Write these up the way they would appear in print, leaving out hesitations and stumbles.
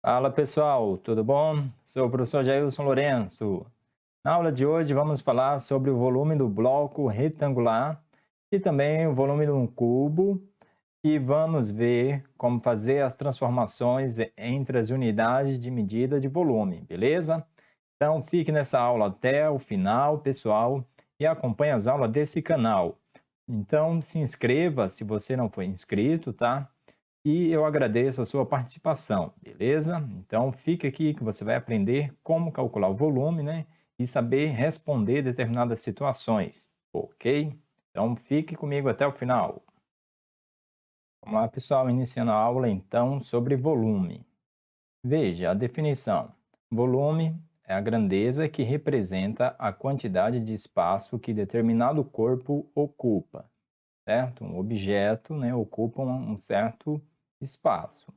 Fala pessoal, tudo bom? Sou o professor Jailson Lourenço. Na aula de hoje vamos falar sobre o volume do bloco retangular e também o volume de um cubo e vamos ver como fazer as transformações entre as unidades de medida de volume, beleza? Então fique nessa aula até o final, pessoal, e acompanhe as aulas desse canal. Então se inscreva se você não for inscrito, tá? E eu agradeço a sua participação, beleza? Então, fica aqui que você vai aprender como calcular o volume, né? E saber responder determinadas situações, ok? Então, fique comigo até o final. Vamos lá, pessoal, iniciando a aula então sobre volume. Veja a definição. Volume é a grandeza que representa a quantidade de espaço que determinado corpo ocupa, certo? Um objeto, né, ocupa um certo espaço.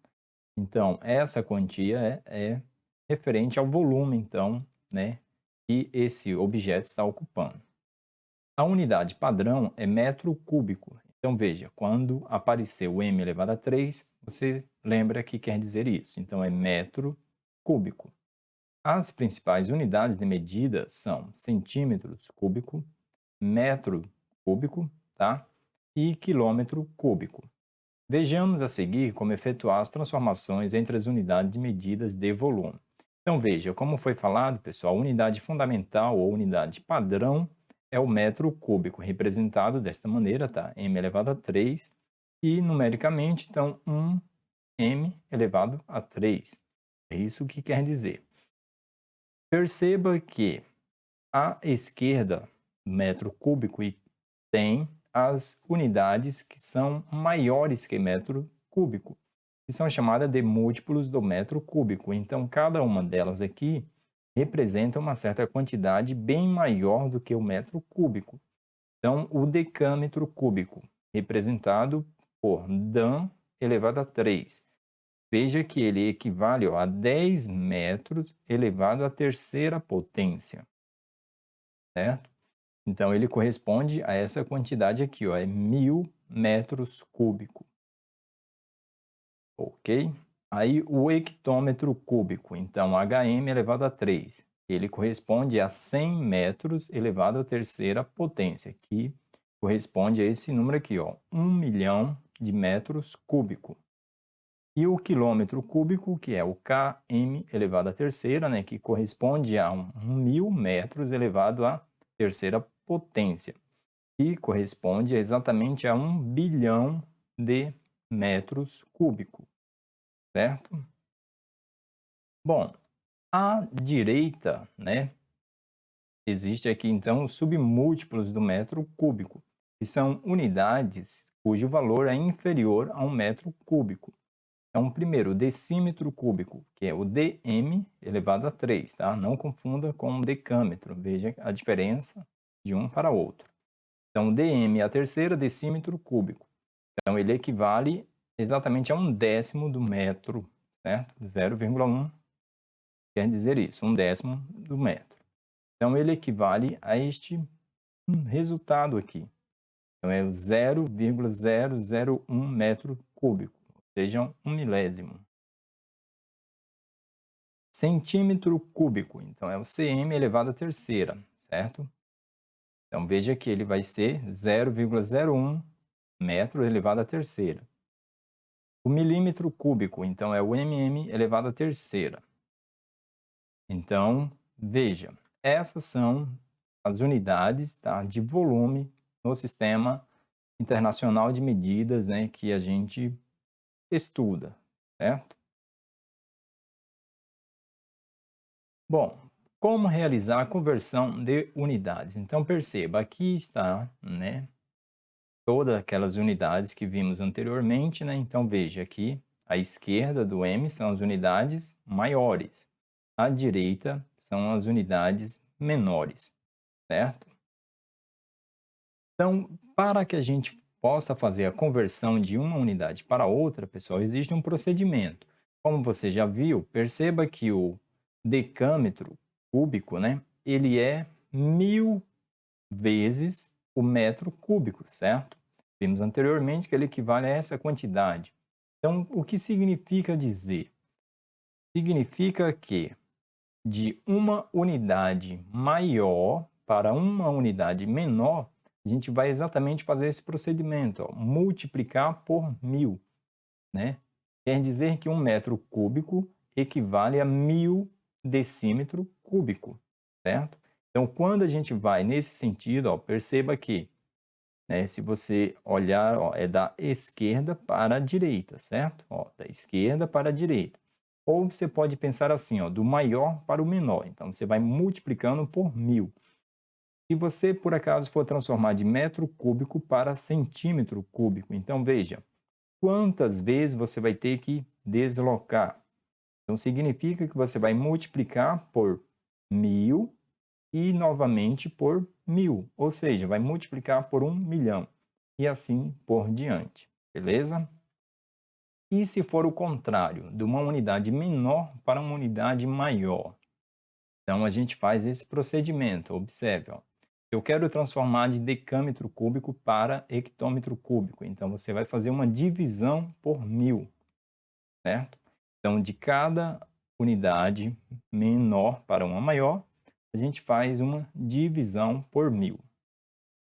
Então, essa quantia é referente ao volume, então, né, que esse objeto está ocupando. A unidade padrão é metro cúbico. Então, veja, quando aparecer o m elevado a 3, você lembra que quer dizer isso. Então, é metro cúbico. As principais unidades de medida são centímetros cúbico, metro cúbico, tá? E quilômetro cúbico. Vejamos a seguir como efetuar as transformações entre as unidades de medidas de volume. Então veja, como foi falado, pessoal, a unidade fundamental ou unidade padrão é o metro cúbico, representado desta maneira, tá? M elevado a 3, e numericamente, então, 1 M elevado a 3. É isso que quer dizer. Perceba que à esquerda do metro cúbico tem as unidades que são maiores que metro cúbico, que são chamadas de múltiplos do metro cúbico. Então, cada uma delas aqui representa uma certa quantidade bem maior do que o metro cúbico. Então, o decâmetro cúbico, representado por Dan elevado a 3. Veja que ele equivale a 10 metros elevado à terceira potência, certo? Então, ele corresponde a essa quantidade aqui, ó, é 1000 metros cúbicos, ok? Aí, o hectômetro cúbico, então, HM elevado a 3, ele corresponde a 100 metros elevado à terceira potência, que corresponde a esse número aqui, ó, 1 milhão de metros cúbicos. E o quilômetro cúbico, que é o km elevado à terceira, né, que corresponde a 1000 metros elevado à terceira potência, que corresponde exatamente a 1 bilhão de metros cúbicos, certo? Bom, à direita, né, existe aqui então os submúltiplos do metro cúbico, que são unidades cujo valor é inferior a 1 metro cúbico. Então, primeiro, o decímetro cúbico, que é o dm elevado a 3, tá? Não confunda com o decâmetro, veja a diferença de um para outro. Então, dm é a terceira, decímetro cúbico. Então, ele equivale exatamente a 1/10 do metro, certo? 0,1 quer dizer isso, 1/10 do metro. Então, ele equivale a este resultado aqui. Então, é o 0,001 metro cúbico, ou seja, 1 milésimo. Centímetro cúbico, então é o cm elevado à terceira, certo? Então, veja que ele vai ser 0,01 metro elevado à terceira. O milímetro cúbico, então, é o mm elevado à terceira. Então, veja, essas são as unidades, tá, de volume no Sistema Internacional de Medidas, né, que a gente estuda, certo? Bom, como realizar a conversão de unidades? Então, perceba, aqui está, né, todas aquelas unidades que vimos anteriormente, né? Então, veja aqui, à esquerda do M são as unidades maiores, à direita são as unidades menores, certo? Então, para que a gente possa fazer a conversão de uma unidade para outra, pessoal, existe um procedimento. Como você já viu, perceba que o decâmetro cúbico, né, ele é 1000 vezes o metro cúbico, certo? Vimos anteriormente que ele equivale a essa quantidade. Então, o que significa dizer? Significa que de uma unidade maior para uma unidade menor, a gente vai exatamente fazer esse procedimento, ó, multiplicar por 1000, né? Quer dizer que 1 metro cúbico equivale a 1000 decímetro cúbico, certo? Então, quando a gente vai nesse sentido, ó, perceba que, né, se você olhar, ó, é da esquerda para a direita, certo? Ó, da esquerda para a direita. Ou você pode pensar assim, ó, do maior para o menor. Então, você vai multiplicando por 1000. Se você, por acaso, for transformar de metro cúbico para centímetro cúbico, então veja, quantas vezes você vai ter que deslocar. Então, significa que você vai multiplicar por 1000 e novamente por 1000, ou seja, vai multiplicar por 1.000.000 e assim por diante, beleza? E se for o contrário, de uma unidade menor para uma unidade maior? Então, a gente faz esse procedimento, observe, ó. Eu quero transformar de decâmetro cúbico para hectômetro cúbico, então você vai fazer uma divisão por 1000, certo? Então, de cada unidade menor para uma maior, a gente faz uma divisão por 1000.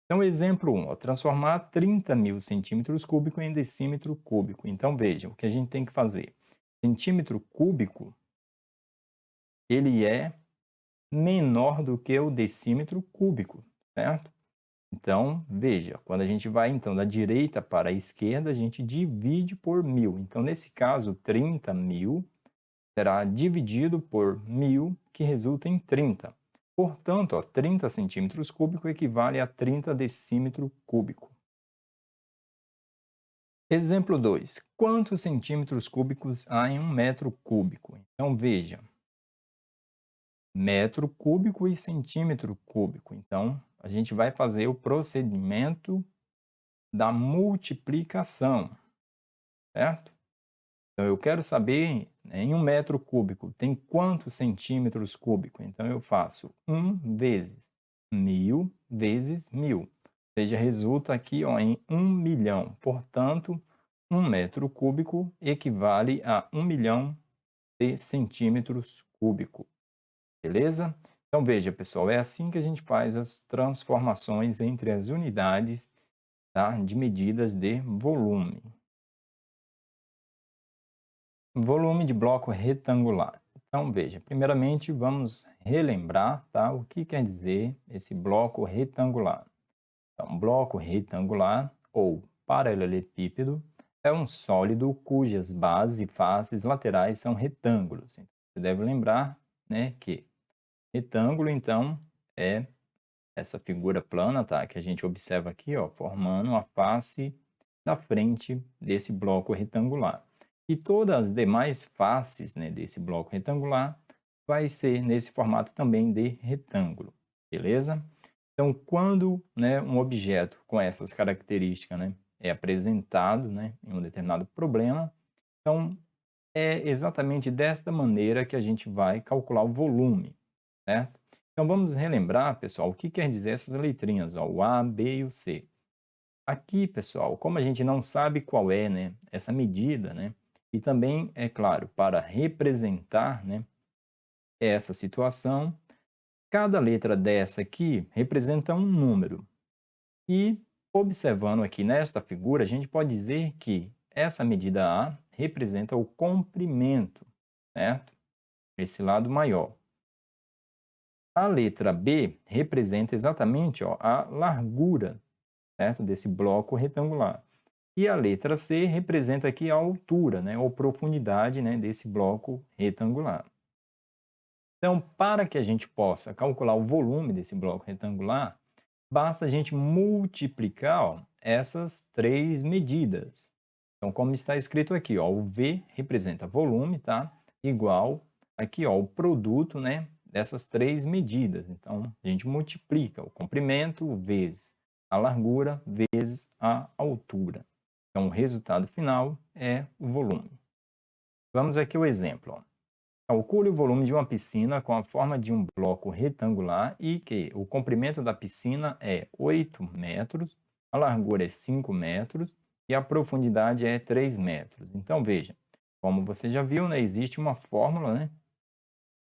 Então, exemplo 1, ó, transformar 30.000 centímetros cúbicos em decímetro cúbico. Então, veja, o que a gente tem que fazer. Centímetro cúbico, ele é menor do que o decímetro cúbico, certo? Então, veja, quando a gente vai então da direita para a esquerda, a gente divide por 1000. Então, nesse caso, 30.000 será dividido por 1000, que resulta em 30. Portanto, ó, 30 centímetros cúbicos equivale a 30 decímetro cúbico. Exemplo 2. Quantos centímetros cúbicos há em 1 metro cúbico? Então, veja, metro cúbico e centímetro cúbico. Então, a gente vai fazer o procedimento da multiplicação, certo? Então, eu quero saber, né, em 1 metro cúbico, tem quantos centímetros cúbicos? Então, eu faço 1 vezes 1000 vezes 1000. Ou seja, resulta aqui, ó, em 1.000.000. Portanto, 1 metro cúbico equivale a 1.000.000 de centímetros cúbicos. Beleza? Então, veja, pessoal, é assim que a gente faz as transformações entre as unidades, tá, de medidas de volume. Volume de bloco retangular. Então, veja, primeiramente vamos relembrar, tá, o que quer dizer esse bloco retangular. Então, bloco retangular ou paralelepípedo é um sólido cujas bases e faces laterais são retângulos. Então, você deve lembrar, né, que retângulo, então, é essa figura plana, tá, que a gente observa aqui, ó, formando a face da frente desse bloco retangular. E todas as demais faces, né, desse bloco retangular vai ser nesse formato também de retângulo, beleza? Então, quando, né, um objeto com essas características, né, é apresentado, né, em um determinado problema, então é exatamente desta maneira que a gente vai calcular o volume, certo? Então vamos relembrar, pessoal, o que quer dizer essas letrinhas, ó, o A, B e o C. Aqui, pessoal, como a gente não sabe qual é, né, essa medida, né, e também, é claro, para representar, né, essa situação, cada letra dessa aqui representa um número. E observando aqui nesta figura, a gente pode dizer que essa medida A representa o comprimento, certo? Esse lado maior. A letra B representa exatamente, ó, a largura, certo? Desse bloco retangular. E a letra C representa aqui a altura, né, ou profundidade, né, desse bloco retangular. Então, para que a gente possa calcular o volume desse bloco retangular, basta a gente multiplicar, ó, essas três medidas. Então, como está escrito aqui, ó, o V representa volume, tá? Igual aqui, ó, o produto, né, dessas três medidas. Então, a gente multiplica o comprimento vezes a largura vezes a altura. Então, o resultado final é o volume. Vamos aqui ao exemplo, ó. Calcule o volume de uma piscina com a forma de um bloco retangular e que o comprimento da piscina é 8 metros, a largura é 5 metros e a profundidade é 3 metros. Então, veja, como você já viu, né, existe uma fórmula, né,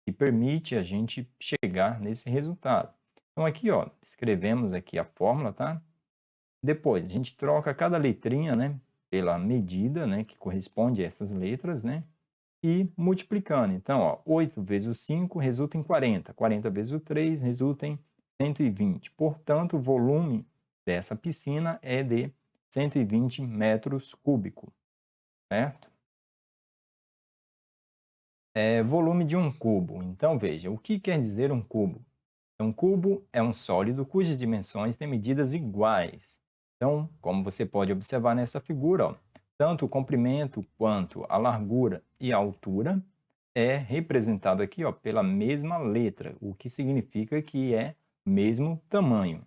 que permite a gente chegar nesse resultado. Então aqui, ó, escrevemos aqui a fórmula, tá? Depois a gente troca cada letrinha, né, pela medida, né, que corresponde a essas letras, né, e multiplicando. Então, ó, 8 vezes o 5 resulta em 40, 40 vezes o 3 resulta em 120. Portanto, o volume dessa piscina é de 120 metros cúbicos, certo? Volume de um cubo. Então, veja, o que quer dizer um cubo? Um cubo é um sólido cujas dimensões têm medidas iguais. Então, como você pode observar nessa figura, ó, tanto o comprimento quanto a largura e a altura é representado aqui, ó, pela mesma letra, o que significa que é mesmo tamanho,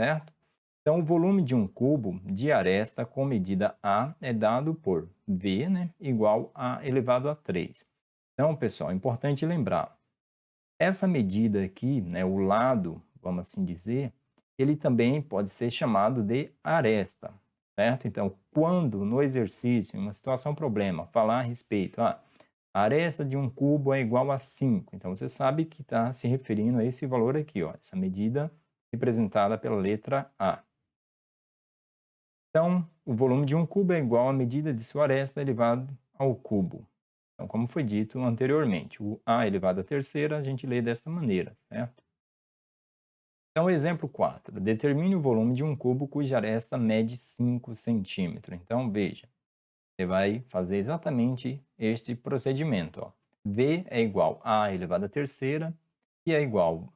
certo? Então, o volume de um cubo de aresta com medida A é dado por V, né, igual a elevado a 3. Então, pessoal, é importante lembrar, essa medida aqui, né, o lado, vamos assim dizer, ele também pode ser chamado de aresta, certo? Então, quando no exercício, em uma situação problema, falar a respeito, a aresta de um cubo é igual a 5, então você sabe que está se referindo a esse valor aqui, ó, essa medida representada pela letra A. Então, o volume de um cubo é igual à medida de sua aresta elevado ao cubo. Então, como foi dito anteriormente, o A elevado à terceira a gente lê desta maneira, certo? Então, exemplo 4. Determine o volume de um cubo cuja aresta mede 5 centímetros. Então, veja, você vai fazer exatamente este procedimento. Ó. V é igual a A elevado à terceira e é igual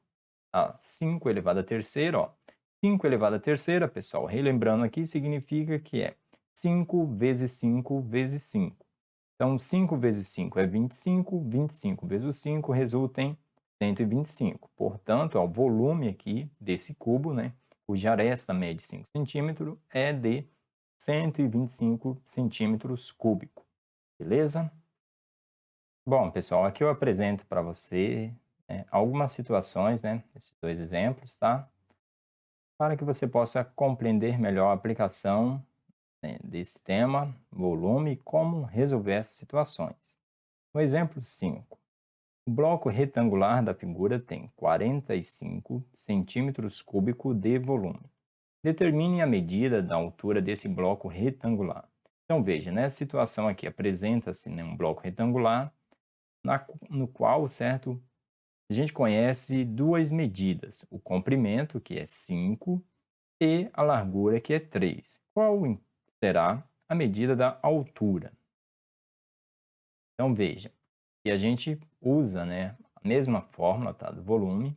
a 5 elevado à terceira. Ó. 5 elevado à terceira, pessoal, relembrando aqui, significa que é 5 vezes 5 vezes 5. Então, 5 vezes 5 é 25, 25 vezes o 5 resulta em 125. Portanto, ó, o volume aqui desse cubo, né, cuja aresta mede 5 centímetros, é de 125 centímetros cúbicos. Beleza? Bom, pessoal, aqui eu apresento para você algumas situações, né, esses dois exemplos, tá? Para que você possa compreender melhor a aplicação desse tema, volume e como resolver essas situações. No exemplo 5, o bloco retangular da figura tem 45 centímetros cúbicos de volume. Determine a medida da altura desse bloco retangular. Então, veja, nessa situação aqui apresenta-se, né, um bloco retangular no qual, certo, a gente conhece duas medidas, o comprimento, que é 5, e a largura, que é 3. Qual será a medida da altura? Então, veja, e a gente usa, né, a mesma fórmula, tá, do volume,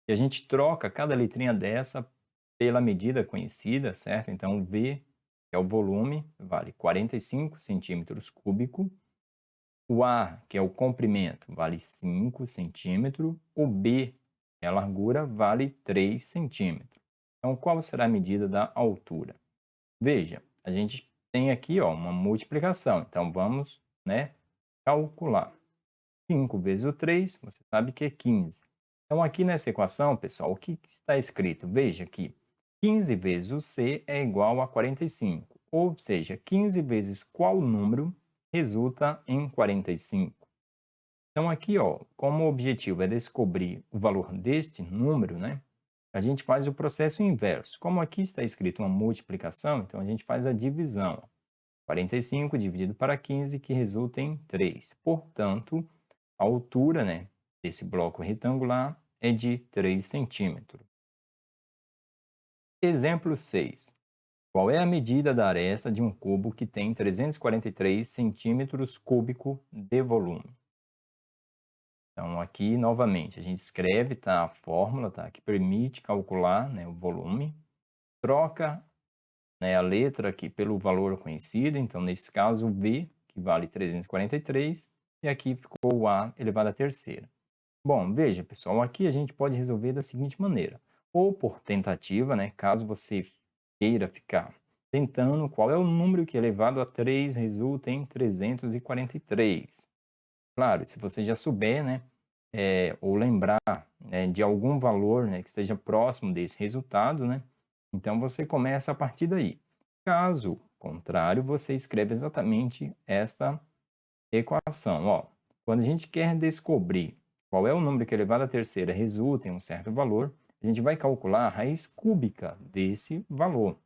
e a gente troca cada letrinha dessa pela medida conhecida, certo? Então, o V, que é o volume, vale 45 centímetros cúbicos. O A, que é o comprimento, vale 5 centímetros. O B, que é a largura, vale 3 centímetros. Então, qual será a medida da altura? Veja, a gente tem aqui, ó, uma multiplicação. Então, vamos, né, calcular. 5 vezes o 3, você sabe que é 15. Então, aqui nessa equação, pessoal, o que está escrito? Veja que 15 vezes o C é igual a 45. Ou seja, 15 vezes qual número resulta em 45. Então, aqui, ó, como o objetivo é descobrir o valor deste número, né? A gente faz o processo inverso. Como aqui está escrito uma multiplicação, então a gente faz a divisão. 45 dividido para 15, que resulta em 3. Portanto, a altura, né, desse bloco retangular é de 3 centímetros. Exemplo 6. Qual é a medida da aresta de um cubo que tem 343 centímetros cúbicos de volume? Então, aqui, novamente, a gente escreve, tá, a fórmula, tá, que permite calcular, né, o volume, troca, né, a letra aqui pelo valor conhecido, então, nesse caso, o V, que vale 343, e aqui ficou o A elevado à terceira. Bom, veja, pessoal, aqui a gente pode resolver da seguinte maneira, ou por tentativa, né, caso você queira ficar tentando qual é o número que elevado a 3 resulta em 343. Claro, se você já souber, né, ou lembrar, né, de algum valor, né, que esteja próximo desse resultado, né, então você começa a partir daí. Caso contrário, você escreve exatamente esta equação. Ó, quando a gente quer descobrir qual é o número que elevado à terceira resulta em um certo valor, a gente vai calcular a raiz cúbica desse valor.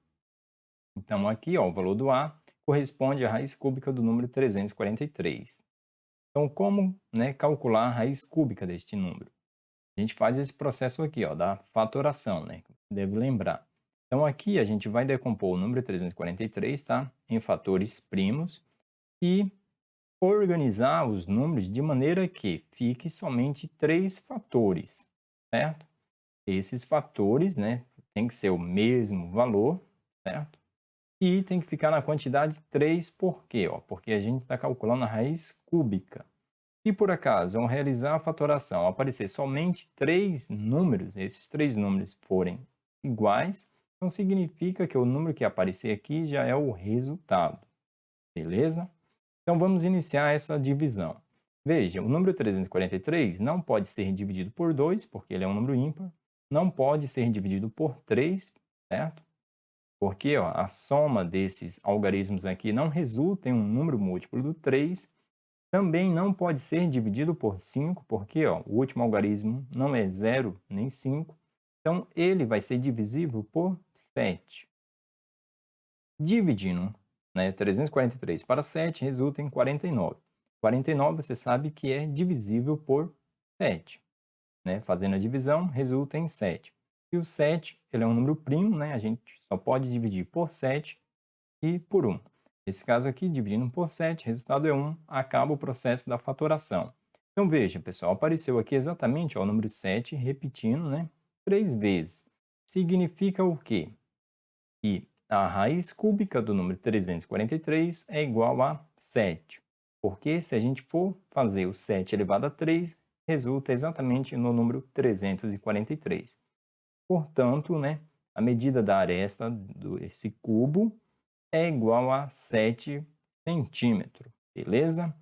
Então, aqui, ó, o valor do A corresponde à raiz cúbica do número 343. Então, como, né, calcular a raiz cúbica deste número? A gente faz esse processo aqui, ó, da fatoração, né? Que você deve lembrar. Então, aqui a gente vai decompor o número 343, tá? Em fatores primos e organizar os números de maneira que fique somente 3 fatores, certo? Esses fatores, né, tem que ser o mesmo valor, certo? E tem que ficar na quantidade 3, por quê? Ó, porque a gente está calculando a raiz cúbica. Se por acaso, ao realizar a fatoração, aparecer somente 3 números, esses 3 números forem iguais, então significa que o número que aparecer aqui já é o resultado, beleza? Então vamos iniciar essa divisão. Veja, o número 343 não pode ser dividido por 2, porque ele é um número ímpar, não pode ser dividido por 3, certo? Porque ó, a soma desses algarismos aqui não resulta em um número múltiplo do 3, também não pode ser dividido por 5, porque ó, o último algarismo não é 0 nem 5. Então, ele vai ser divisível por 7. Dividindo, né, 343 para 7 resulta em 49. 49 você sabe que é divisível por 7. Né? Fazendo a divisão, resulta em 7. E o 7 ele é um número primo, né? A gente só pode dividir por 7 e por 1. Nesse caso aqui, dividindo por 7, o resultado é 1, acaba o processo da fatoração. Então veja, pessoal, apareceu aqui exatamente ó, o número 7, repetindo, né, 3 vezes. Significa o quê? Que a raiz cúbica do número 343 é igual a 7. Porque se a gente for fazer o 7 elevado a 3, resulta exatamente no número 343. Portanto, né, a medida da aresta desse cubo é igual a 7 centímetros, beleza?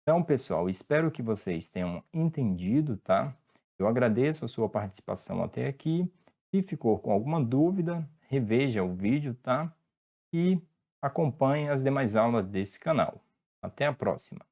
Então, pessoal, espero que vocês tenham entendido, tá? Eu agradeço a sua participação até aqui. Se ficou com alguma dúvida, reveja o vídeo, tá? E acompanhe as demais aulas desse canal. Até a próxima!